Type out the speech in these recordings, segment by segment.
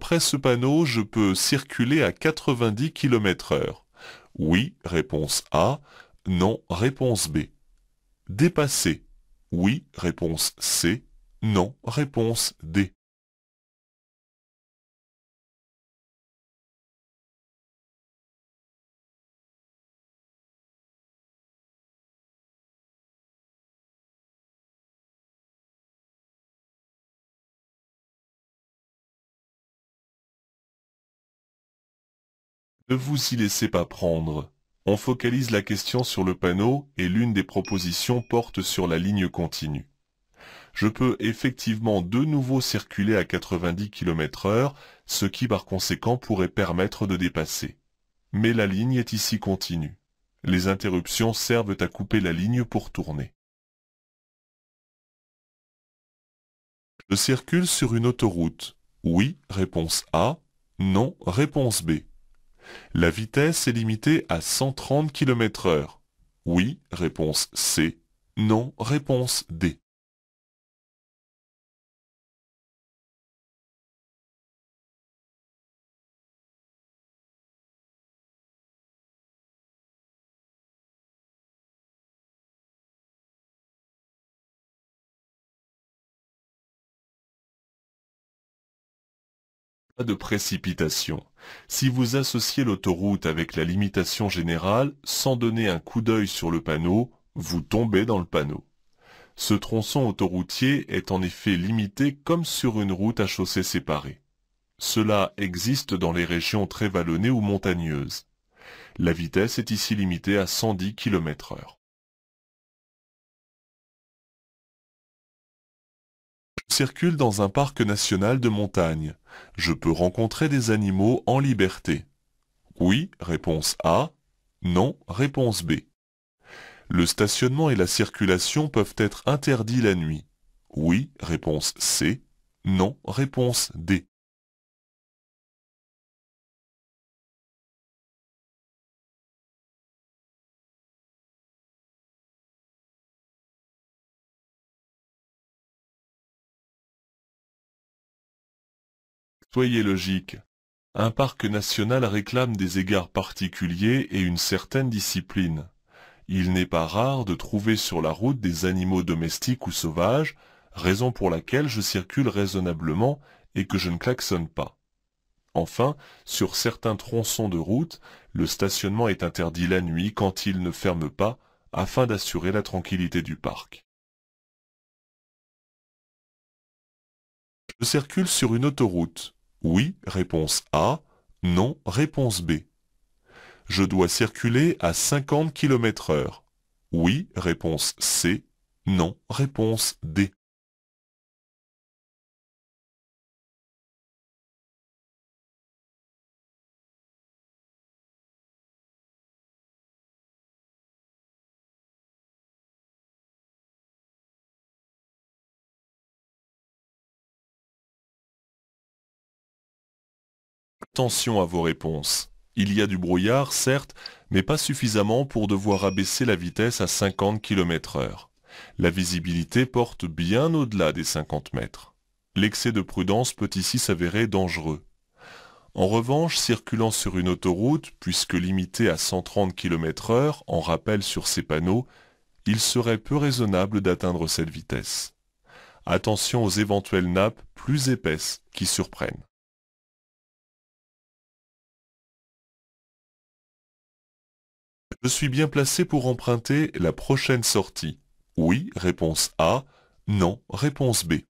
D'après ce panneau, je peux circuler à 90 km/h. Oui, réponse A. Non, réponse B. Dépasser. Oui, réponse C. Non, réponse D. Ne vous y laissez pas prendre. On focalise la question sur le panneau et l'une des propositions porte sur la ligne continue. Je peux effectivement de nouveau circuler à 90 km/h, ce qui par conséquent pourrait permettre de dépasser. Mais la ligne est ici continue. Les interruptions servent à couper la ligne pour tourner. Je circule sur une autoroute. Oui, réponse A. Non, réponse B. La vitesse est limitée à 130 km/h. Oui, réponse C. Non, réponse D. Pas de précipitation. Si vous associez l'autoroute avec la limitation générale, sans donner un coup d'œil sur le panneau, vous tombez dans le panneau. Ce tronçon autoroutier est en effet limité comme sur une route à chaussée séparée. Cela existe dans les régions très vallonnées ou montagneuses. La vitesse est ici limitée à 110 km/h. Je circule dans un parc national de montagne. Je peux rencontrer des animaux en liberté. Oui, réponse A. Non, réponse B. Le stationnement et la circulation peuvent être interdits la nuit. Oui, réponse C. Non, réponse D. Soyez logique. Un parc national réclame des égards particuliers et une certaine discipline. Il n'est pas rare de trouver sur la route des animaux domestiques ou sauvages, raison pour laquelle je circule raisonnablement et que je ne klaxonne pas. Enfin, sur certains tronçons de route, le stationnement est interdit la nuit quand il ne ferme pas, afin d'assurer la tranquillité du parc. Je circule sur une autoroute. Oui, réponse A. Non, réponse B. Je dois circuler à 50 km/h. Oui, réponse C. Non, réponse D. Attention à vos réponses. Il y a du brouillard, certes, mais pas suffisamment pour devoir abaisser la vitesse à 50 km/h. La visibilité porte bien au-delà des 50 mètres. L'excès de prudence peut ici s'avérer dangereux. En revanche, circulant sur une autoroute, puisque limitée à 130 km/h, en rappel sur ces panneaux, il serait peu raisonnable d'atteindre cette vitesse. Attention aux éventuelles nappes plus épaisses qui surprennent. Je suis bien placé pour emprunter la prochaine sortie. Oui, réponse A. Non, réponse B.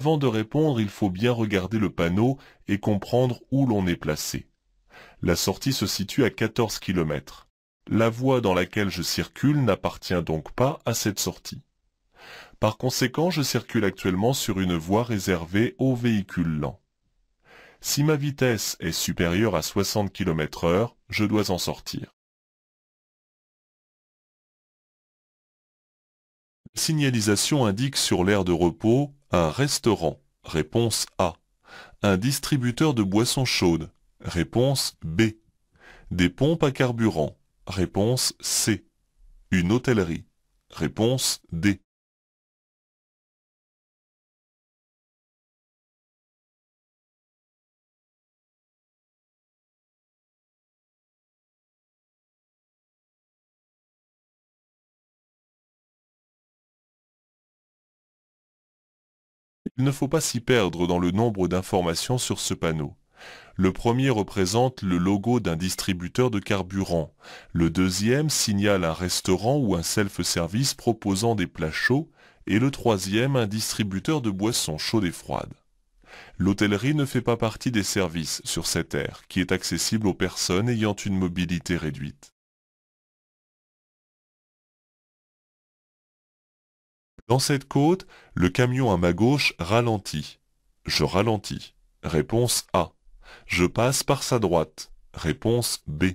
Avant de répondre, il faut bien regarder le panneau et comprendre où l'on est placé. La sortie se situe à 14 km. La voie dans laquelle je circule n'appartient donc pas à cette sortie. Par conséquent, je circule actuellement sur une voie réservée aux véhicules lents. Si ma vitesse est supérieure à 60 km/h, je dois en sortir. La signalisation indique sur l'aire de repos un restaurant. Réponse A. Un distributeur de boissons chaudes. Réponse B. Des pompes à carburant. Réponse C. Une hôtellerie. Réponse D. Il ne faut pas s'y perdre dans le nombre d'informations sur ce panneau. Le premier représente le logo d'un distributeur de carburant. Le deuxième signale un restaurant ou un self-service proposant des plats chauds. Et le troisième, un distributeur de boissons chaudes et froides. L'hôtellerie ne fait pas partie des services sur cette aire, qui est accessible aux personnes ayant une mobilité réduite. Dans cette côte, le camion à ma gauche ralentit. Je ralentis. Réponse A. Je passe par sa droite. Réponse B.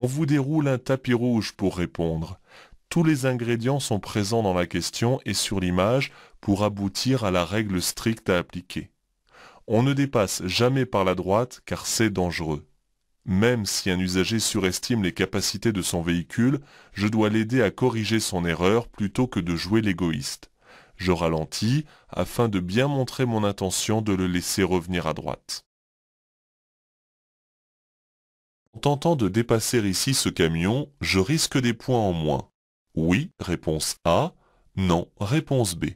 On vous déroule un tapis rouge pour répondre. Tous les ingrédients sont présents dans la question et sur l'image pour aboutir à la règle stricte à appliquer. On ne dépasse jamais par la droite car c'est dangereux. Même si un usager surestime les capacités de son véhicule, je dois l'aider à corriger son erreur plutôt que de jouer l'égoïste. Je ralentis afin de bien montrer mon intention de le laisser revenir à droite. En tentant de dépasser ici ce camion, je risque des points en moins. Oui, réponse A. Non, réponse B.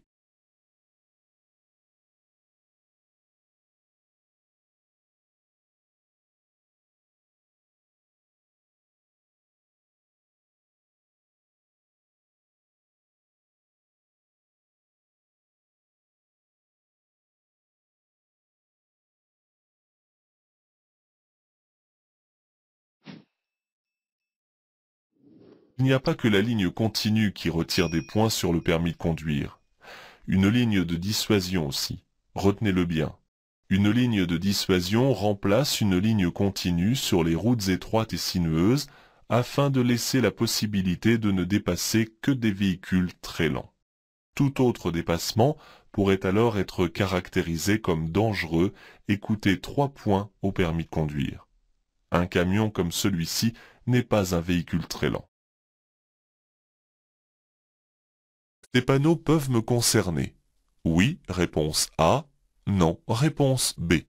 Il n'y a pas que la ligne continue qui retire des points sur le permis de conduire. Une ligne de dissuasion aussi. Retenez-le bien. Une ligne de dissuasion remplace une ligne continue sur les routes étroites et sinueuses afin de laisser la possibilité de ne dépasser que des véhicules très lents. Tout autre dépassement pourrait alors être caractérisé comme dangereux et coûter 3 points au permis de conduire. Un camion comme celui-ci n'est pas un véhicule très lent. Ces panneaux peuvent me concerner. Oui, réponse A. Non, réponse B.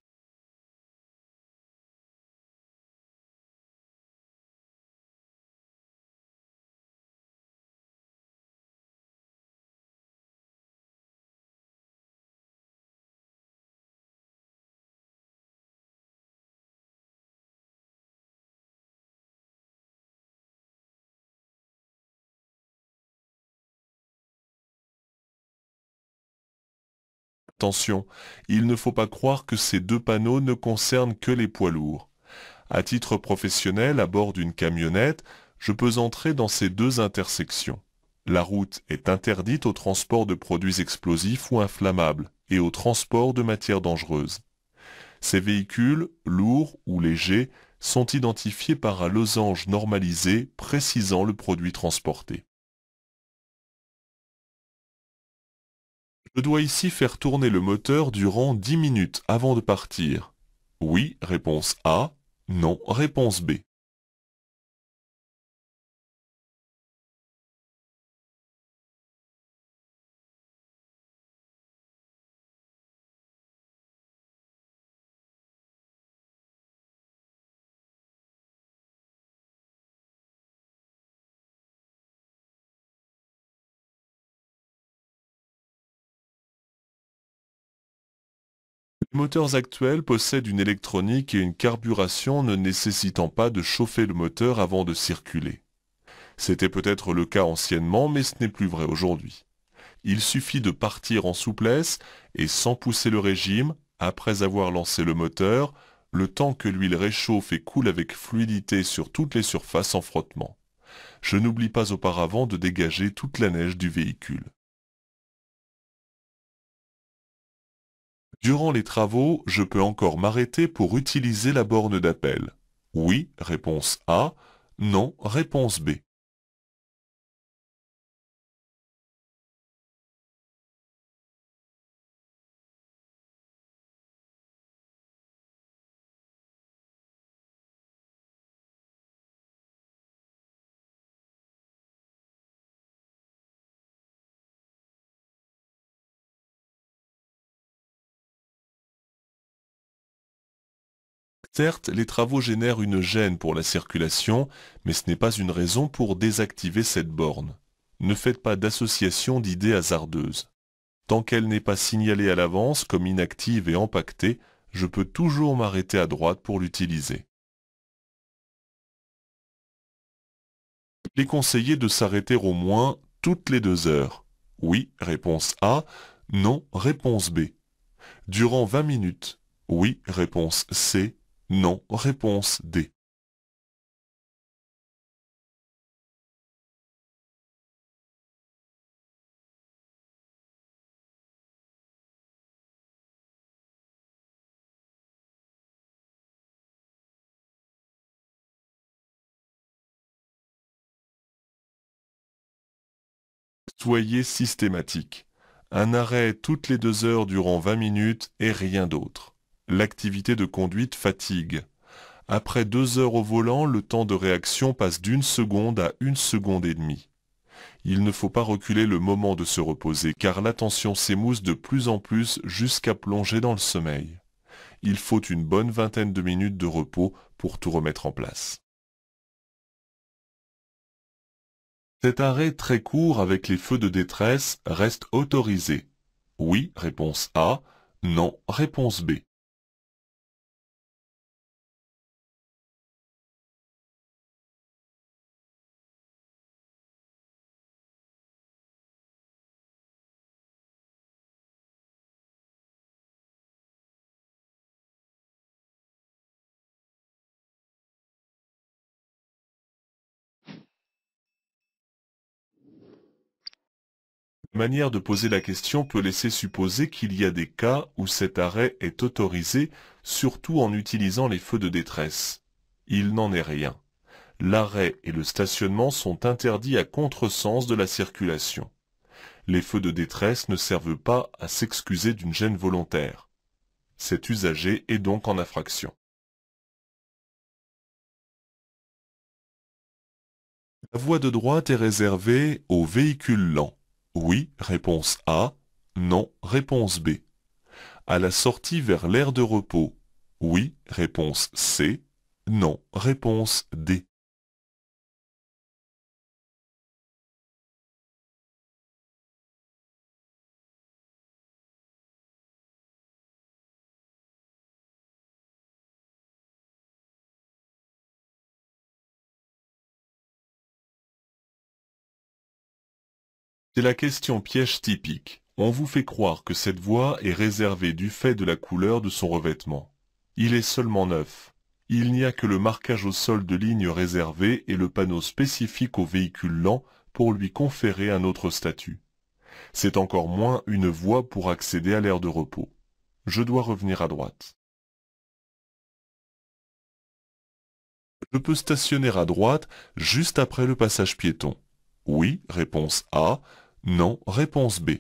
Attention, il ne faut pas croire que ces deux panneaux ne concernent que les poids lourds. À titre professionnel, à bord d'une camionnette, je peux entrer dans ces deux intersections. La route est interdite au transport de produits explosifs ou inflammables et au transport de matières dangereuses. Ces véhicules, lourds ou légers, sont identifiés par un losange normalisé précisant le produit transporté. Je dois ici faire tourner le moteur durant 10 minutes avant de partir. Oui, réponse A. Non, réponse B. Les moteurs actuels possèdent une électronique et une carburation ne nécessitant pas de chauffer le moteur avant de circuler. C'était peut-être le cas anciennement, mais ce n'est plus vrai aujourd'hui. Il suffit de partir en souplesse et sans pousser le régime, après avoir lancé le moteur, le temps que l'huile réchauffe et coule avec fluidité sur toutes les surfaces en frottement. Je n'oublie pas auparavant de dégager toute la neige du véhicule. Durant les travaux, je peux encore m'arrêter pour utiliser la borne d'appel. Oui, réponse A. Non, réponse B. Certes, les travaux génèrent une gêne pour la circulation, mais ce n'est pas une raison pour désactiver cette borne. Ne faites pas d'association d'idées hasardeuses. Tant qu'elle n'est pas signalée à l'avance comme inactive et empaquetée, je peux toujours m'arrêter à droite pour l'utiliser. Il est conseillé de s'arrêter au moins toutes les 2 heures. Oui, réponse A. Non, réponse B. Durant 20 minutes. Oui, réponse C. Non, réponse D. Soyez systématique. Un arrêt toutes les 2 heures durant 20 minutes et rien d'autre. L'activité de conduite fatigue. Après 2 heures au volant, le temps de réaction passe d'1 seconde à 1 seconde et demie. Il ne faut pas reculer le moment de se reposer car l'attention s'émousse de plus en plus jusqu'à plonger dans le sommeil. Il faut une bonne vingtaine de minutes de repos pour tout remettre en place. Cet arrêt très court avec les feux de détresse reste autorisé. Oui, réponse A. Non, réponse B. La manière de poser la question peut laisser supposer qu'il y a des cas où cet arrêt est autorisé, surtout en utilisant les feux de détresse. Il n'en est rien. L'arrêt et le stationnement sont interdits à contresens de la circulation. Les feux de détresse ne servent pas à s'excuser d'une gêne volontaire. Cet usager est donc en infraction. La voie de droite est réservée aux véhicules lents. Oui, réponse A. Non, réponse B. À la sortie vers l'aire de repos. Oui, réponse C. Non, réponse D. C'est la question piège typique. On vous fait croire que cette voie est réservée du fait de la couleur de son revêtement. Il est seulement neuf. Il n'y a que le marquage au sol de ligne réservée et le panneau spécifique aux véhicules lents pour lui conférer un autre statut. C'est encore moins une voie pour accéder à l'aire de repos. Je dois revenir à droite. Je peux stationner à droite juste après le passage piéton. Oui, réponse A. Non, réponse B.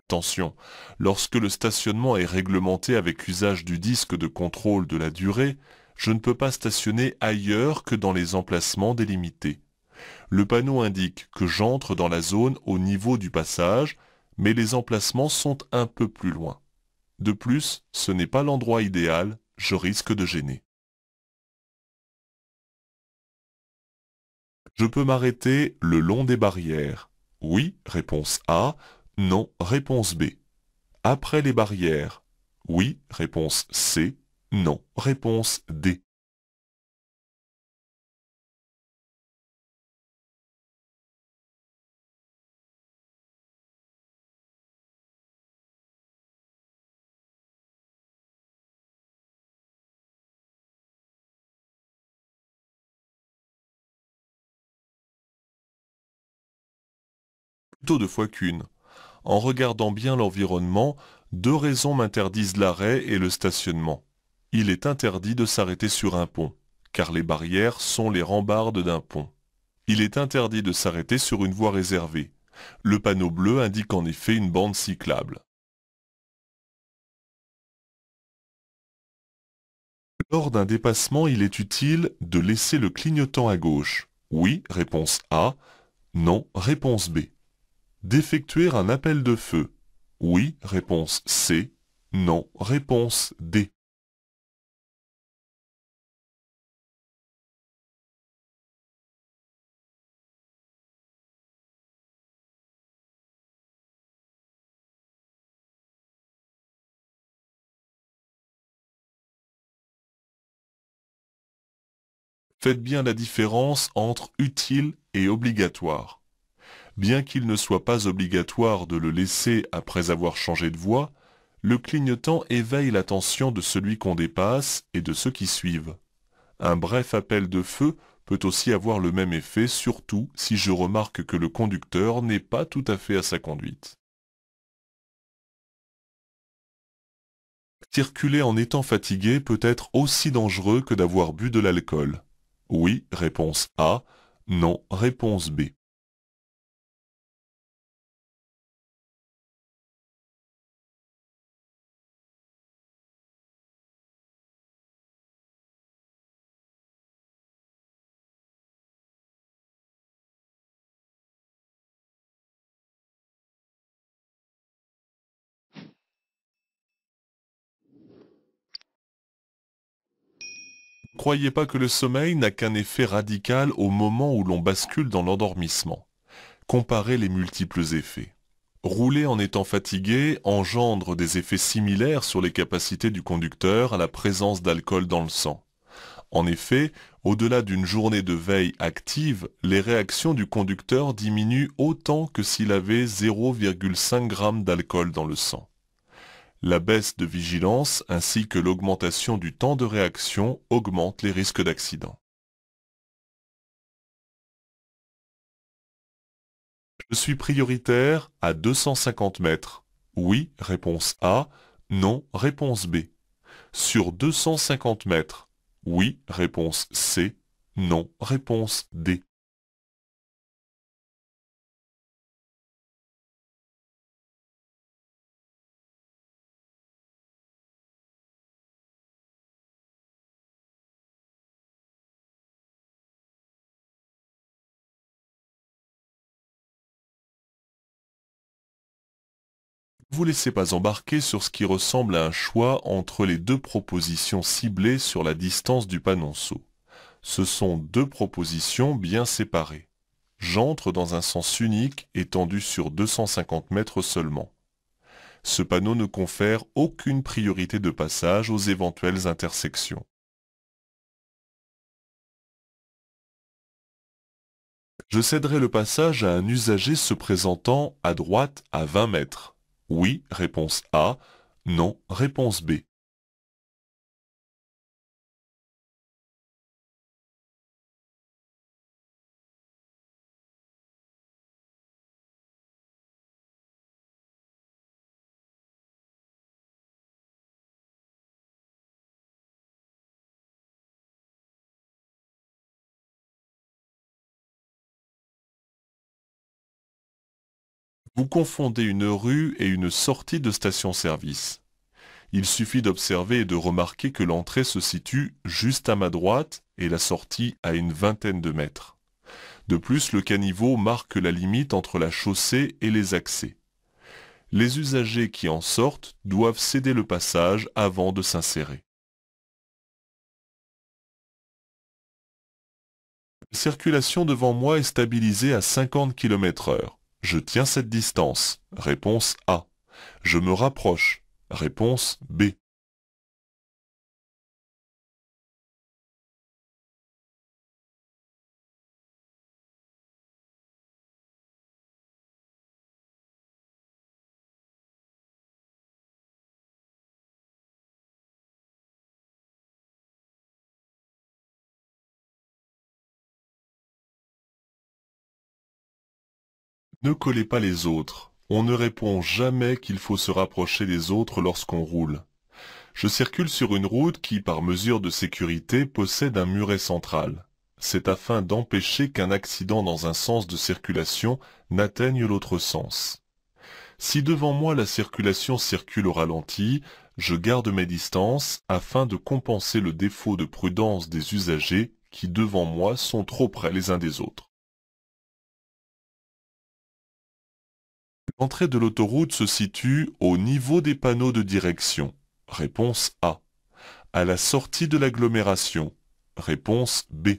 Attention, lorsque le stationnement est réglementé avec l'usage du disque de contrôle de la durée, je ne peux pas stationner ailleurs que dans les emplacements délimités. Le panneau indique que j'entre dans la zone au niveau du passage, mais les emplacements sont un peu plus loin. De plus, ce n'est pas l'endroit idéal, je risque de gêner. Je peux m'arrêter le long des barrières. Oui, réponse A. Non, réponse B. Après les barrières. Oui, réponse C. Non, réponse D. Plutôt deux fois qu'une. En regardant bien l'environnement, deux raisons m'interdisent l'arrêt et le stationnement. Il est interdit de s'arrêter sur un pont, car les barrières sont les rambardes d'un pont. Il est interdit de s'arrêter sur une voie réservée. Le panneau bleu indique en effet une bande cyclable. Lors d'un dépassement, il est utile de laisser le clignotant à gauche. Oui, réponse A. Non, réponse B. D'effectuer un appel de feu. Oui, réponse C. Non, réponse D. Faites bien la différence entre utile et obligatoire. Bien qu'il ne soit pas obligatoire de le laisser après avoir changé de voie, le clignotant éveille l'attention de celui qu'on dépasse et de ceux qui suivent. Un bref appel de feu peut aussi avoir le même effet, surtout si je remarque que le conducteur n'est pas tout à fait à sa conduite. Circuler en étant fatigué peut être aussi dangereux que d'avoir bu de l'alcool. Oui, réponse A. Non, réponse B. Ne croyez pas que le sommeil n'a qu'un effet radical au moment où l'on bascule dans l'endormissement. Comparez les multiples effets. Rouler en étant fatigué engendre des effets similaires sur les capacités du conducteur à la présence d'alcool dans le sang. En effet, au-delà d'une journée de veille active, les réactions du conducteur diminuent autant que s'il avait 0,5 g d'alcool dans le sang. La baisse de vigilance ainsi que l'augmentation du temps de réaction augmentent les risques d'accident. Je suis prioritaire à 250 mètres. Oui, réponse A. Non, réponse B. Sur 250 mètres. Oui, réponse C. Non, réponse D. Ne vous laissez pas embarquer sur ce qui ressemble à un choix entre les deux propositions ciblées sur la distance du panonceau. Ce sont deux propositions bien séparées. J'entre dans un sens unique étendu sur 250 mètres seulement. Ce panneau ne confère aucune priorité de passage aux éventuelles intersections. Je céderai le passage à un usager se présentant à droite à 20 mètres. Oui, réponse A. Non, réponse B. Vous confondez une rue et une sortie de station-service. Il suffit d'observer et de remarquer que l'entrée se situe juste à ma droite et la sortie à une vingtaine de mètres. De plus, le caniveau marque la limite entre la chaussée et les accès. Les usagers qui en sortent doivent céder le passage avant de s'insérer. La circulation devant moi est stabilisée à 50 km/h. Je tiens cette distance. Réponse A. Je me rapproche. Réponse B. Ne collez pas les autres. On ne répond jamais qu'il faut se rapprocher des autres lorsqu'on roule. Je circule sur une route qui, par mesure de sécurité, possède un muret central. C'est afin d'empêcher qu'un accident dans un sens de circulation n'atteigne l'autre sens. Si devant moi la circulation circule au ralenti, je garde mes distances afin de compenser le défaut de prudence des usagers qui devant moi sont trop près les uns des autres. L'entrée de l'autoroute se situe au niveau des panneaux de direction. Réponse A. À la sortie de l'agglomération. Réponse B.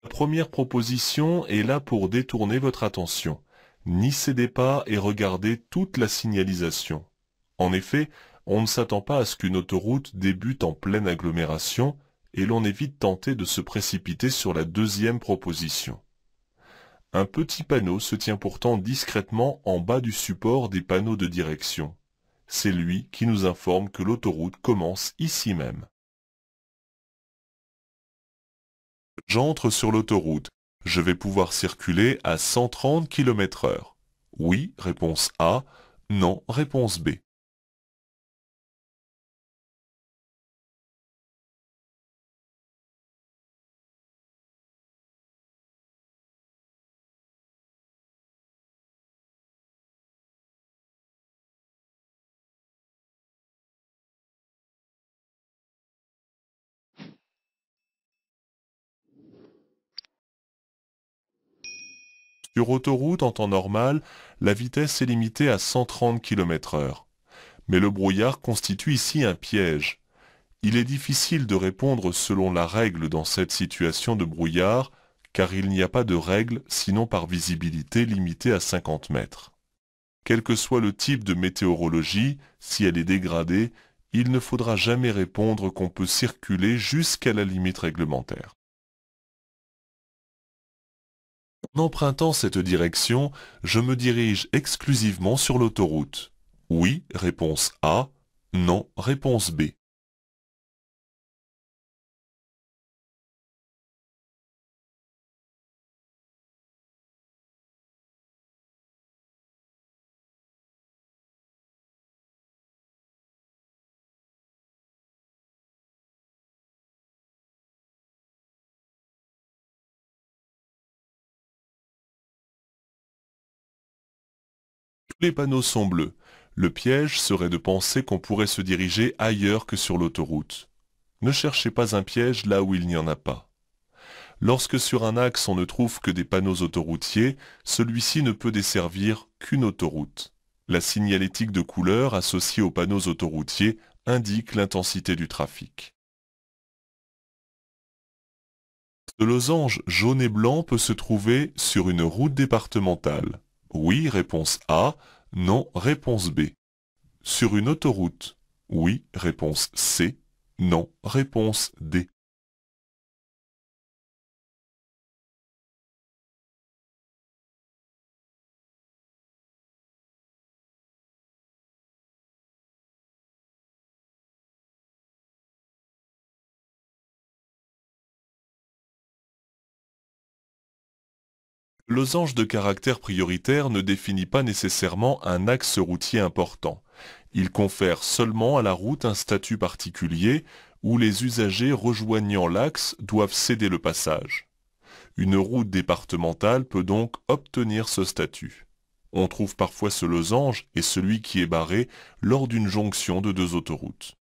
La première proposition est là pour détourner votre attention. N'y cédez pas et regardez toute la signalisation. En effet, on ne s'attend pas à ce qu'une autoroute débute en pleine agglomération et l'on est vite tenté de se précipiter sur la deuxième proposition. Un petit panneau se tient pourtant discrètement en bas du support des panneaux de direction. C'est lui qui nous informe que l'autoroute commence ici même. J'entre sur l'autoroute. Je vais pouvoir circuler à 130 km/h. Oui, réponse A. Non, réponse B. Sur autoroute, en temps normal, la vitesse est limitée à 130 km/h. Mais le brouillard constitue ici un piège. Il est difficile de répondre selon la règle dans cette situation de brouillard, car il n'y a pas de règle sinon par visibilité limitée à 50 mètres. Quel que soit le type de météorologie, si elle est dégradée, il ne faudra jamais répondre qu'on peut circuler jusqu'à la limite réglementaire. En empruntant cette direction, je me dirige exclusivement sur l'autoroute. Oui, réponse A. Non, réponse B. Tous les panneaux sont bleus. Le piège serait de penser qu'on pourrait se diriger ailleurs que sur l'autoroute. Ne cherchez pas un piège là où il n'y en a pas. Lorsque sur un axe on ne trouve que des panneaux autoroutiers, celui-ci ne peut desservir qu'une autoroute. La signalétique de couleur associée aux panneaux autoroutiers indique l'intensité du trafic. Ce losange jaune et blanc peut se trouver sur une route départementale. Oui, réponse A. Non, réponse B. Sur une autoroute. Oui, réponse C. Non, réponse D. Le losange de caractère prioritaire ne définit pas nécessairement un axe routier important. Il confère seulement à la route un statut particulier où les usagers rejoignant l'axe doivent céder le passage. Une route départementale peut donc obtenir ce statut. On trouve parfois ce losange et celui qui est barré lors d'une jonction de deux autoroutes.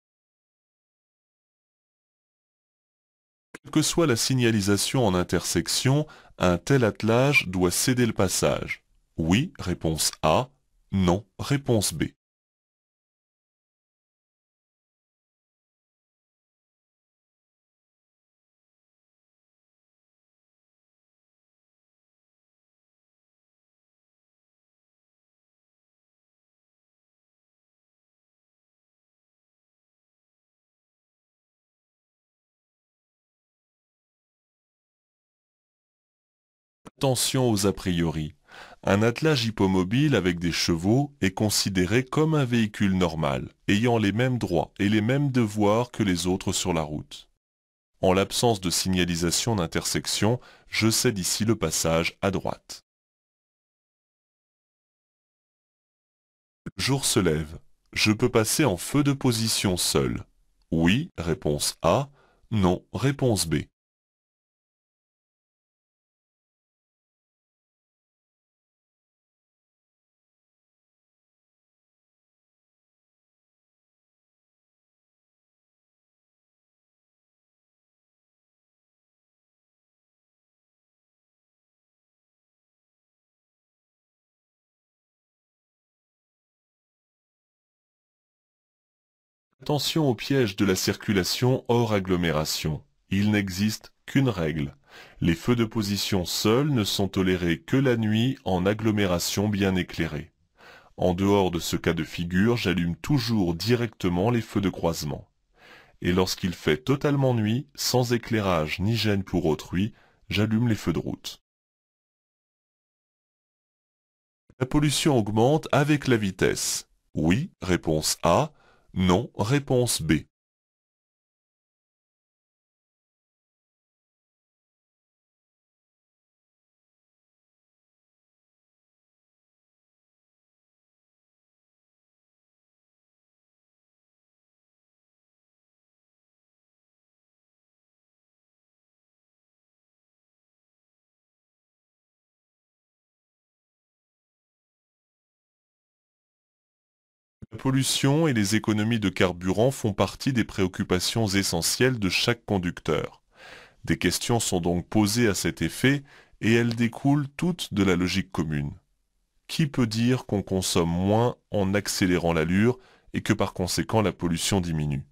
Quelle que soit la signalisation en intersection, un tel attelage doit céder le passage. Oui, réponse A. Non, réponse B. Attention aux a priori. Un attelage hippomobile avec des chevaux est considéré comme un véhicule normal, ayant les mêmes droits et les mêmes devoirs que les autres sur la route. En l'absence de signalisation d'intersection, je cède ici le passage à droite. Le jour se lève. Je peux passer en feu de position seul. Oui, réponse A. Non, réponse B. Attention au piège de la circulation hors agglomération. Il n'existe qu'une règle. Les feux de position seuls ne sont tolérés que la nuit en agglomération bien éclairée. En dehors de ce cas de figure, j'allume toujours directement les feux de croisement. Et lorsqu'il fait totalement nuit, sans éclairage ni gêne pour autrui, j'allume les feux de route. La pollution augmente avec la vitesse. Oui, réponse A. Non, réponse B. La pollution et les économies de carburant font partie des préoccupations essentielles de chaque conducteur. Des questions sont donc posées à cet effet et elles découlent toutes de la logique commune. Qui peut dire qu'on consomme moins en accélérant l'allure et que par conséquent la pollution diminue?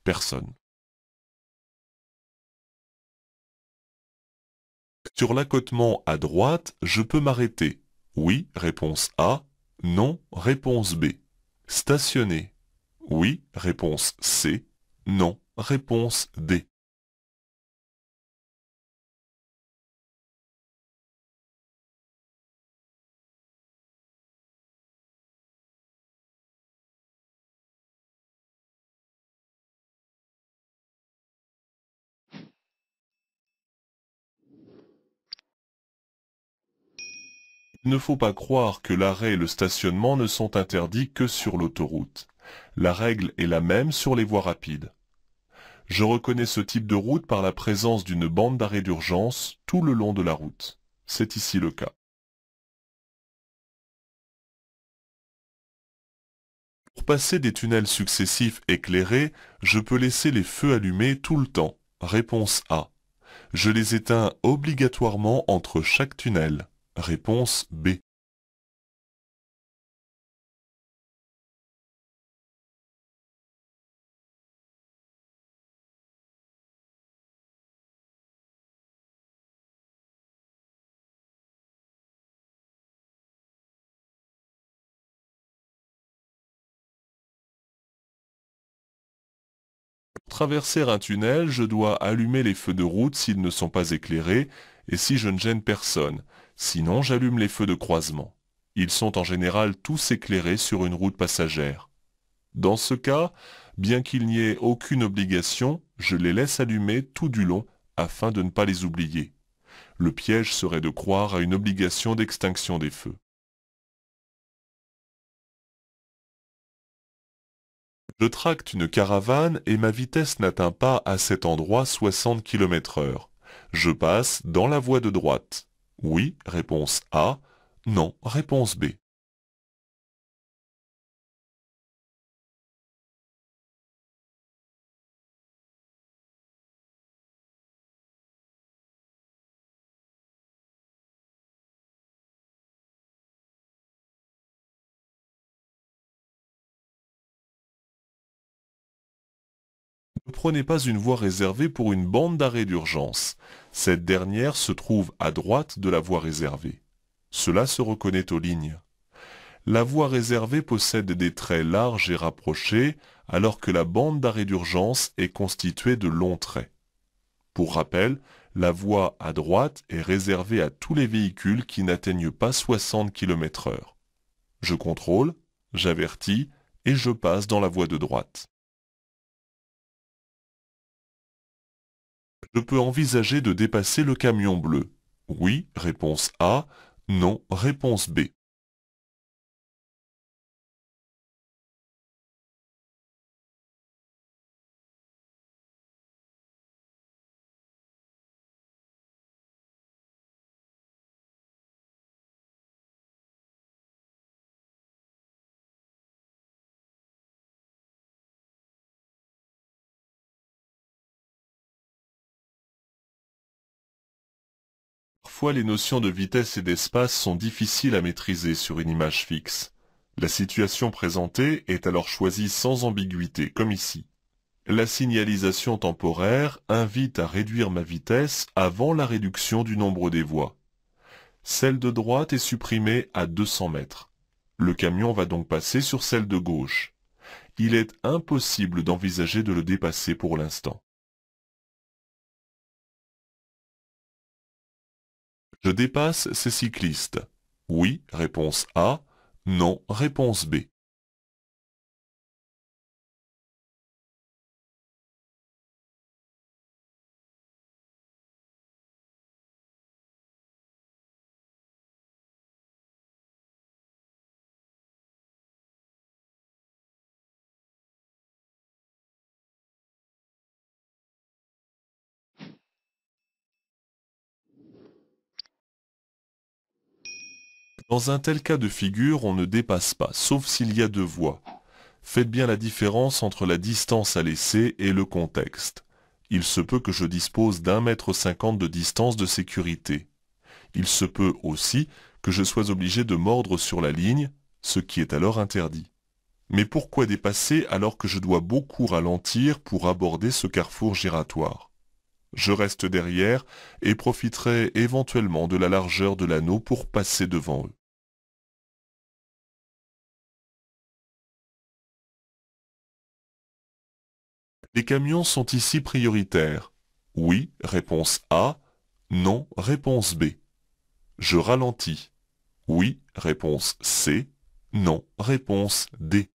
Personne. Sur l'accotement à droite, je peux m'arrêter. Oui, réponse A. Non, réponse B. Stationner. Oui, réponse C. Non, réponse D. Il ne faut pas croire que l'arrêt et le stationnement ne sont interdits que sur l'autoroute. La règle est la même sur les voies rapides. Je reconnais ce type de route par la présence d'une bande d'arrêt d'urgence tout le long de la route. C'est ici le cas. Pour passer des tunnels successifs éclairés, je peux laisser les feux allumés tout le temps. Réponse A. Je les éteins obligatoirement entre chaque tunnel. Réponse B. Pour traverser un tunnel, je dois allumer les feux de route s'ils ne sont pas éclairés et si je ne gêne personne. Sinon, j'allume les feux de croisement. Ils sont en général tous éclairés sur une route passagère. Dans ce cas, bien qu'il n'y ait aucune obligation, je les laisse allumer tout du long afin de ne pas les oublier. Le piège serait de croire à une obligation d'extinction des feux. Je tracte une caravane et ma vitesse n'atteint pas à cet endroit 60 km/h. Je passe dans la voie de droite. Oui, réponse A. Non, réponse B. Ne prenez pas une voie réservée pour une bande d'arrêt d'urgence. Cette dernière se trouve à droite de la voie réservée. Cela se reconnaît aux lignes. La voie réservée possède des traits larges et rapprochés, alors que la bande d'arrêt d'urgence est constituée de longs traits. Pour rappel, la voie à droite est réservée à tous les véhicules qui n'atteignent pas 60 km/h. Je contrôle, j'avertis et je passe dans la voie de droite. Je peux envisager de dépasser le camion bleu. Oui, réponse A. Non, réponse B. Parfois, les notions de vitesse et d'espace sont difficiles à maîtriser sur une image fixe. La situation présentée est alors choisie sans ambiguïté, comme ici. La signalisation temporaire invite à réduire ma vitesse avant la réduction du nombre des voies. Celle de droite est supprimée à 200 mètres. Le camion va donc passer sur celle de gauche. Il est impossible d'envisager de le dépasser pour l'instant. Je dépasse ces cyclistes. Oui, réponse A. Non, réponse B. Dans un tel cas de figure, on ne dépasse pas, sauf s'il y a deux voies. Faites bien la différence entre la distance à laisser et le contexte. Il se peut que je dispose d'1,50 m de distance de sécurité. Il se peut aussi que je sois obligé de mordre sur la ligne, ce qui est alors interdit. Mais pourquoi dépasser alors que je dois beaucoup ralentir pour aborder ce carrefour giratoire? Je reste derrière et profiterai éventuellement de la largeur de l'anneau pour passer devant eux. Les camions sont ici prioritaires. Oui, réponse A. Non, réponse B. Je ralentis. Oui, réponse C. Non, réponse D.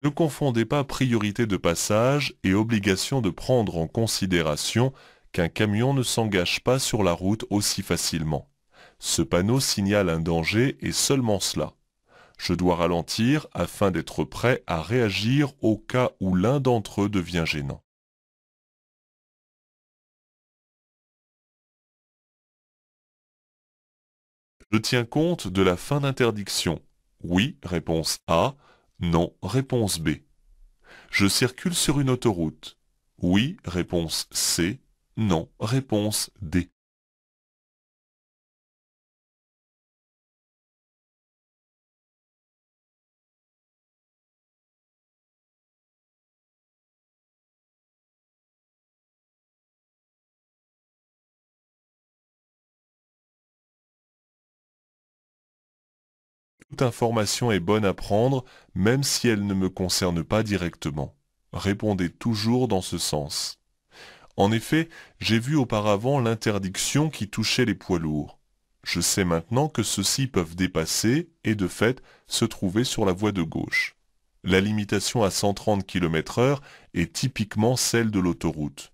Ne confondez pas priorité de passage et obligation de prendre en considération qu'un camion ne s'engage pas sur la route aussi facilement. Ce panneau signale un danger et seulement cela. Je dois ralentir afin d'être prêt à réagir au cas où l'un d'entre eux devient gênant. Je tiens compte de la fin d'interdiction. Oui, réponse A. Non, réponse B. Je circule sur une autoroute. Oui, réponse C. Non, réponse D. Toute information est bonne à prendre, même si elle ne me concerne pas directement. Répondez toujours dans ce sens. En effet, j'ai vu auparavant l'interdiction qui touchait les poids lourds. Je sais maintenant que ceux-ci peuvent dépasser et de fait se trouver sur la voie de gauche. La limitation à 130 km/h est typiquement celle de l'autoroute.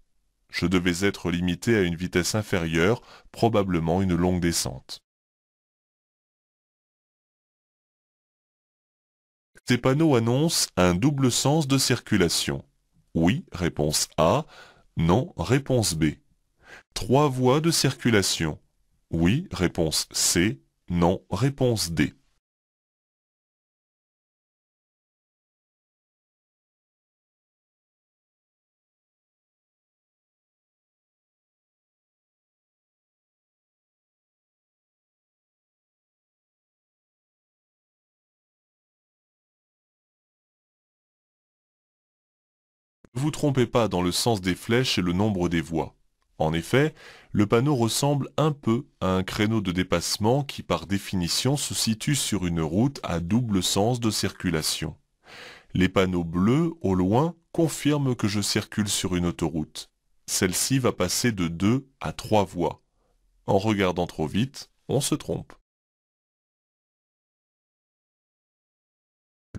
Je devais être limité à une vitesse inférieure, probablement une longue descente. Ces panneaux annoncent un double sens de circulation. Oui, réponse A. Non, réponse B. 3 voies de circulation. Oui, réponse C. Non, réponse D. Ne vous trompez pas dans le sens des flèches et le nombre des voies. En effet, le panneau ressemble un peu à un créneau de dépassement qui par définition se situe sur une route à double sens de circulation. Les panneaux bleus, au loin, confirment que je circule sur une autoroute. Celle-ci va passer de 2 à 3 voies. En regardant trop vite, on se trompe.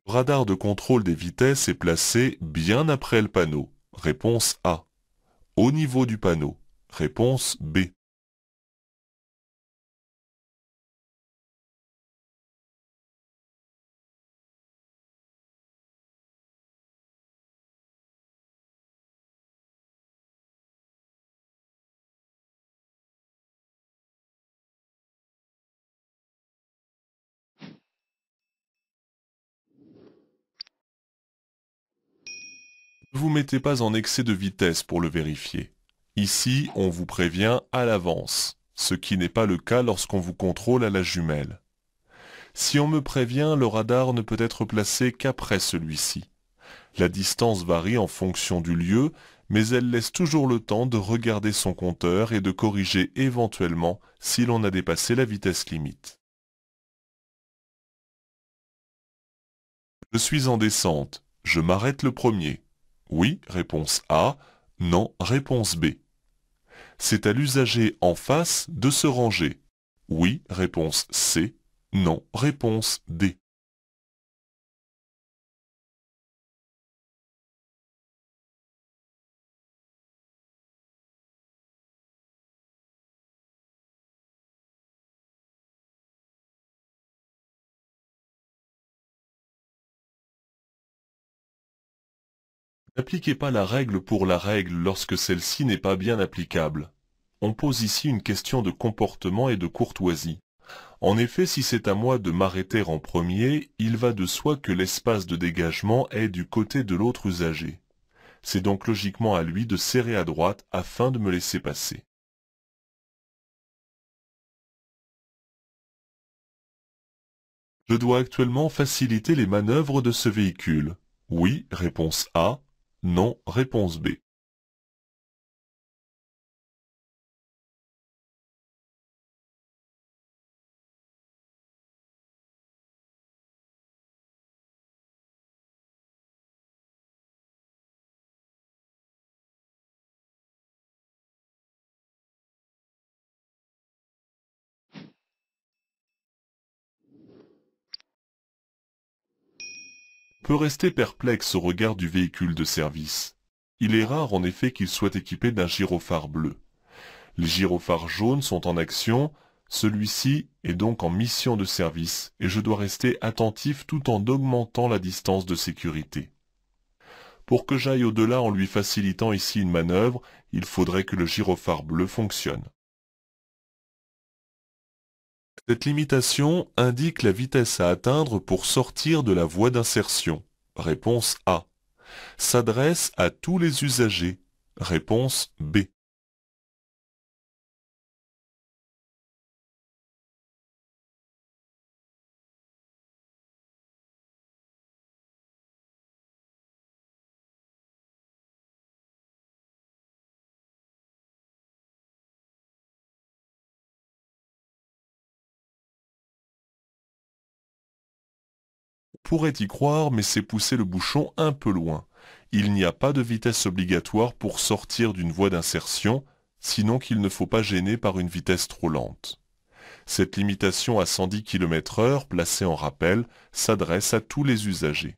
Le radar de contrôle des vitesses est placé bien après le panneau. Réponse A. Au niveau du panneau. Réponse B. Ne vous mettez pas en excès de vitesse pour le vérifier. Ici, on vous prévient à l'avance, ce qui n'est pas le cas lorsqu'on vous contrôle à la jumelle. Si on me prévient, le radar ne peut être placé qu'après celui-ci. La distance varie en fonction du lieu, mais elle laisse toujours le temps de regarder son compteur et de corriger éventuellement si l'on a dépassé la vitesse limite. Je suis en descente. Je m'arrête le premier. Oui, réponse A. Non, réponse B. C'est à l'usager en face de se ranger. Oui, réponse C. Non, réponse D. N'appliquez pas la règle pour la règle lorsque celle-ci n'est pas bien applicable. On pose ici une question de comportement et de courtoisie. En effet, si c'est à moi de m'arrêter en premier, il va de soi que l'espace de dégagement est du côté de l'autre usager. C'est donc logiquement à lui de serrer à droite afin de me laisser passer. Je dois actuellement faciliter les manœuvres de ce véhicule. Oui, réponse A. Non, réponse B. On peut rester perplexe au regard du véhicule de service. Il est rare en effet qu'il soit équipé d'un gyrophare bleu. Les gyrophares jaunes sont en action, celui-ci est donc en mission de service et je dois rester attentif tout en augmentant la distance de sécurité. Pour que j'aille au-delà en lui facilitant ici une manœuvre, il faudrait que le gyrophare bleu fonctionne. Cette limitation indique la vitesse à atteindre pour sortir de la voie d'insertion. Réponse A. S'adresse à tous les usagers. Réponse B. On pourrait y croire, mais c'est pousser le bouchon un peu loin. Il n'y a pas de vitesse obligatoire pour sortir d'une voie d'insertion, sinon qu'il ne faut pas gêner par une vitesse trop lente. Cette limitation à 110 km/h, placée en rappel, s'adresse à tous les usagers.